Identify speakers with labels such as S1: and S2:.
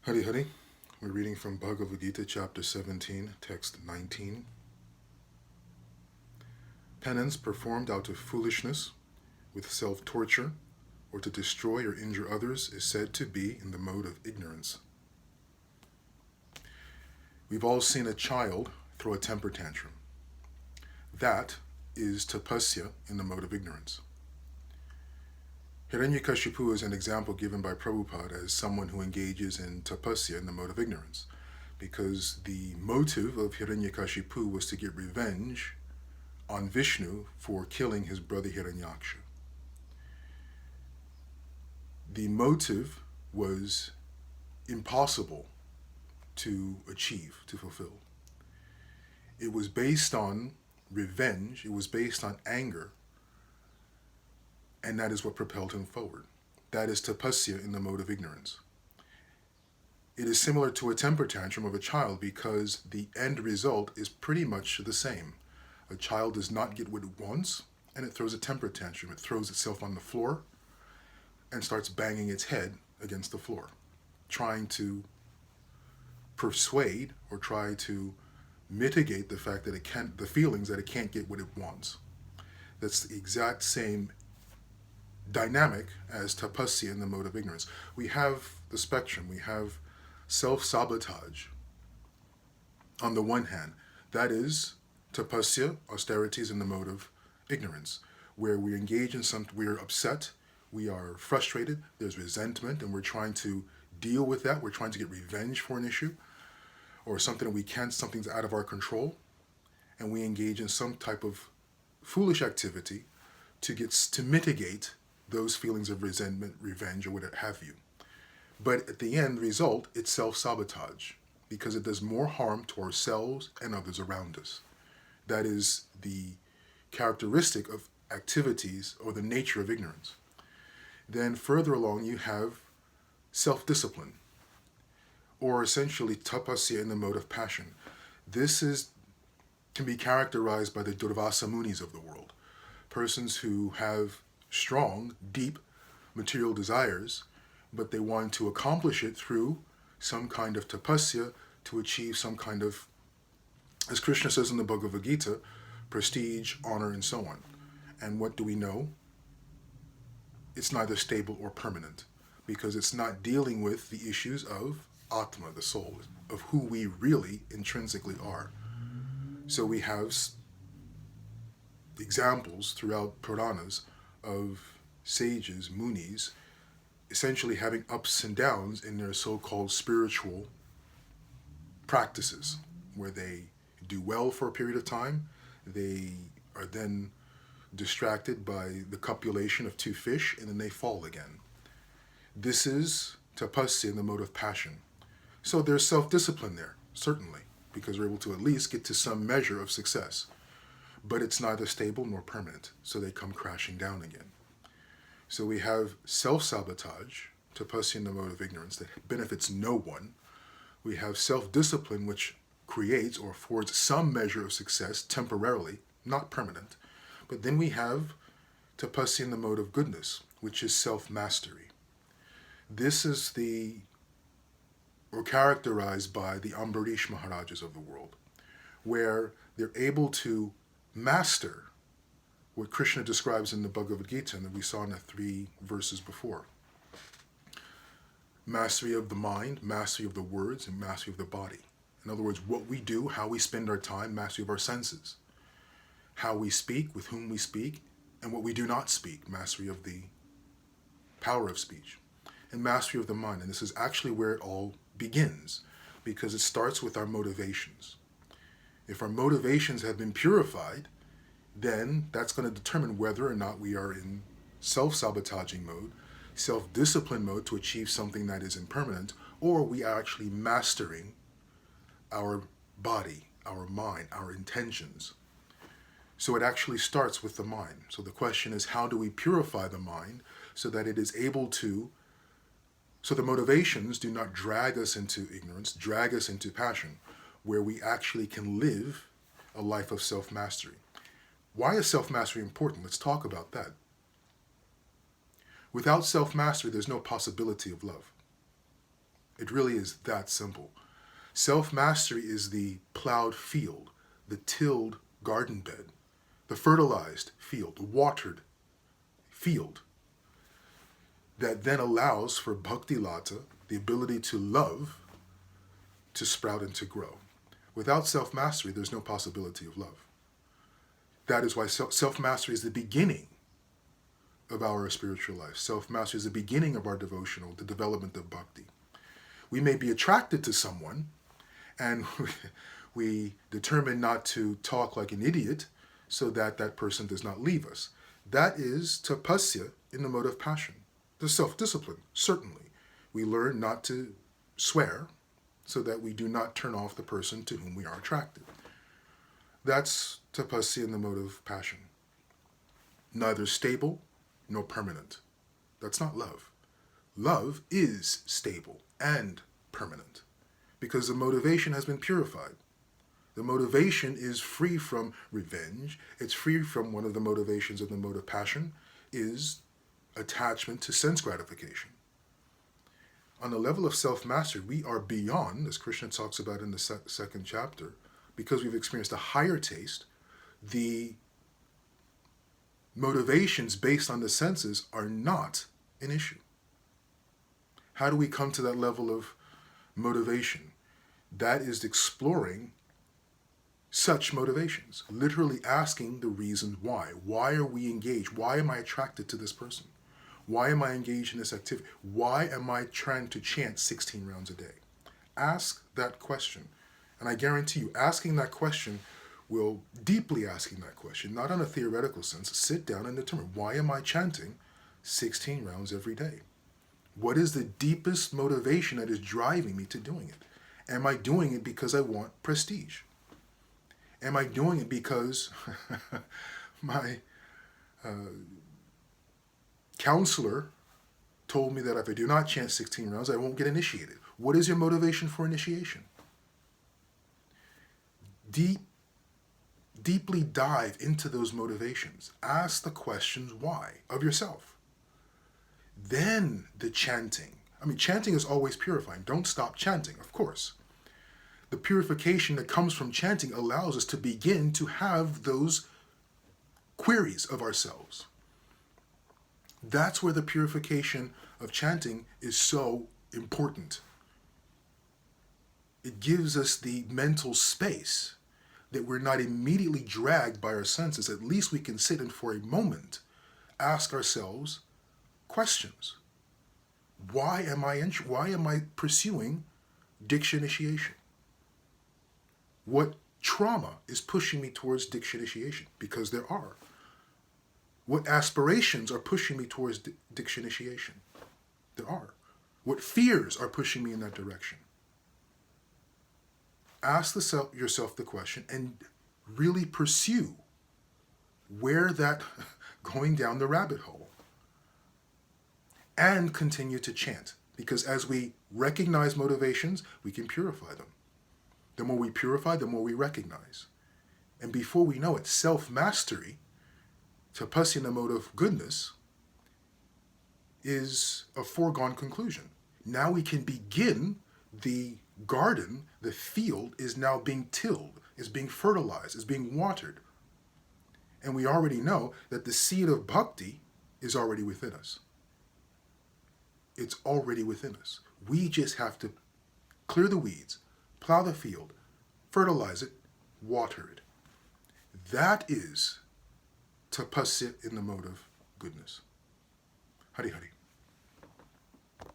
S1: Hari Hari, we're reading from Bhagavad Gita, chapter 17, text 19. Penance performed out of foolishness, with self-torture, or to destroy or injure others is said to be in the mode of ignorance. We've all seen a child throw a temper tantrum. That is tapasya in the mode of ignorance. Hiranyakashipu is an example given by Prabhupada as someone who engages in tapasya in the mode of ignorance, because the motive of Hiranyakashipu was to get revenge on Vishnu for killing his brother Hiranyaksha. The motive was impossible to achieve, to fulfill. It was based on revenge, it was based on anger, and that is what propelled him forward. That is tapasya in the mode of ignorance. It is similar to a temper tantrum of a child because the end result is pretty much the same. A child does not get what it wants, and it throws a temper tantrum. It throws itself on the floor and starts banging its head against the floor, trying to persuade or try to mitigate the fact that the feelings that it can't get what it wants. That's the exact same dynamic as tapasya in the mode of ignorance. We have the spectrum. We have self-sabotage. On the one hand, that is tapasya, austerities in the mode of ignorance, where we engage in we're upset, we are frustrated, there's resentment, and we're trying to deal with that. We're trying to get revenge for an issue or something that we can't, something's out of our control, and we engage in some type of foolish activity to mitigate those feelings of resentment, revenge, or whatever have you. But at the end result, it's self-sabotage because it does more harm to ourselves and others around us. That is the characteristic of activities or the nature of ignorance. Then further along, you have self-discipline, or essentially tapasya in the mode of passion. This can be characterized by the Durvasa Munis of the world, persons who have strong, deep material desires, but they want to accomplish it through some kind of tapasya to achieve some kind of, as Krishna says in the Bhagavad Gita, prestige, honor, and so on. And what do we know? It's neither stable or permanent, because it's not dealing with the issues of Atma, the soul, of who we really intrinsically are. So we have examples throughout Puranas of sages, munis, essentially having ups and downs in their so-called spiritual practices, where they do well for a period of time, they are then distracted by the copulation of two fish, and then they fall again. This is tapasya in the mode of passion. So there's self-discipline there, certainly, because we're able to at least get to some measure of success. But it's neither stable nor permanent, so they come crashing down again. So we have self-sabotage, tapasya in the mode of ignorance, that benefits no one. We have self-discipline, which creates or affords some measure of success temporarily, not permanent. But then we have tapasya in the mode of goodness, which is self-mastery. This is characterized by the Ambarish Maharajas of the world, where they're able to master what Krishna describes in the Bhagavad Gita and that we saw in the 3 verses before. Mastery of the mind, mastery of the words, and mastery of the body. In other words, what we do, how we spend our time, mastery of our senses. How we speak, with whom we speak, and what we do not speak, mastery of the power of speech. And mastery of the mind. And this is actually where it all begins, because it starts with our motivations. If our motivations have been purified, then that's going to determine whether or not we are in self-sabotaging mode, self-discipline mode to achieve something that is impermanent, or we are actually mastering our body, our mind, our intentions. So it actually starts with the mind. So the question is, how do we purify the mind so that it is able to, so the motivations do not drag us into ignorance, drag us into passion, where we actually can live a life of self-mastery. Why is self-mastery important? Let's talk about that. Without self-mastery, there's no possibility of love. It really is that simple. Self-mastery is the plowed field, the tilled garden bed, the fertilized field, the watered field that then allows for bhakti lata, the ability to love, to sprout and to grow. Without self-mastery, there's no possibility of love. That is why self-mastery is the beginning of our spiritual life. Self-mastery is the beginning of our devotional, the development of bhakti. We may be attracted to someone, and we determine not to talk like an idiot so that that person does not leave us. That is tapasya in the mode of passion. The self-discipline, certainly. We learn not to swear so that we do not turn off the person to whom we are attracted. That's tapasya in the mode of passion. Neither stable nor permanent. That's not love. Love is stable and permanent because the motivation has been purified. The motivation is free from revenge. It's free from one of the motivations of the mode of passion is attachment to sense gratification. On the level of self-mastery, we are beyond, as Krishna talks about in the second chapter, because we've experienced a higher taste, the motivations based on the senses are not an issue. How do we come to that level of motivation? That is exploring such motivations, literally asking the reason why. Why are we engaged? Why am I attracted to this person? Why am I engaged in this activity? Why am I trying to chant 16 rounds a day? Ask that question. And I guarantee you, asking that question will, deeply asking that question, not in a theoretical sense, sit down and determine, why am I chanting 16 rounds every day? What is the deepest motivation that is driving me to doing it? Am I doing it because I want prestige? Am I doing it because my counselor told me that if I do not chant 16 rounds, I won't get initiated? What is your motivation for initiation? Deeply dive into those motivations. Ask the questions why of yourself. Then the chanting. I mean, chanting is always purifying. Don't stop chanting, of course. The purification that comes from chanting allows us to begin to have those queries of ourselves. That's where the purification of chanting is so important. It gives us the mental space that we're not immediately dragged by our senses. At least we can sit and for a moment ask ourselves questions. Why am I pursuing Diksha initiation? What trauma is pushing me towards Diksha initiation? Because there are. What aspirations are pushing me towards Diksha initiation? There are. What fears are pushing me in that direction? Ask yourself the question and really pursue where that going down the rabbit hole. And continue to chant. Because as we recognize motivations, we can purify them. The more we purify, the more we recognize. And before we know it, self-mastery, tapasya in the mode of goodness, is a foregone conclusion. Now we can begin the garden, the field is now being tilled, is being fertilized, is being watered. And we already know that the seed of bhakti is already within us. It's already within us. We just have to clear the weeds, plow the field, fertilize it, water it. That is tapasya in the mode of goodness. Hari Hari.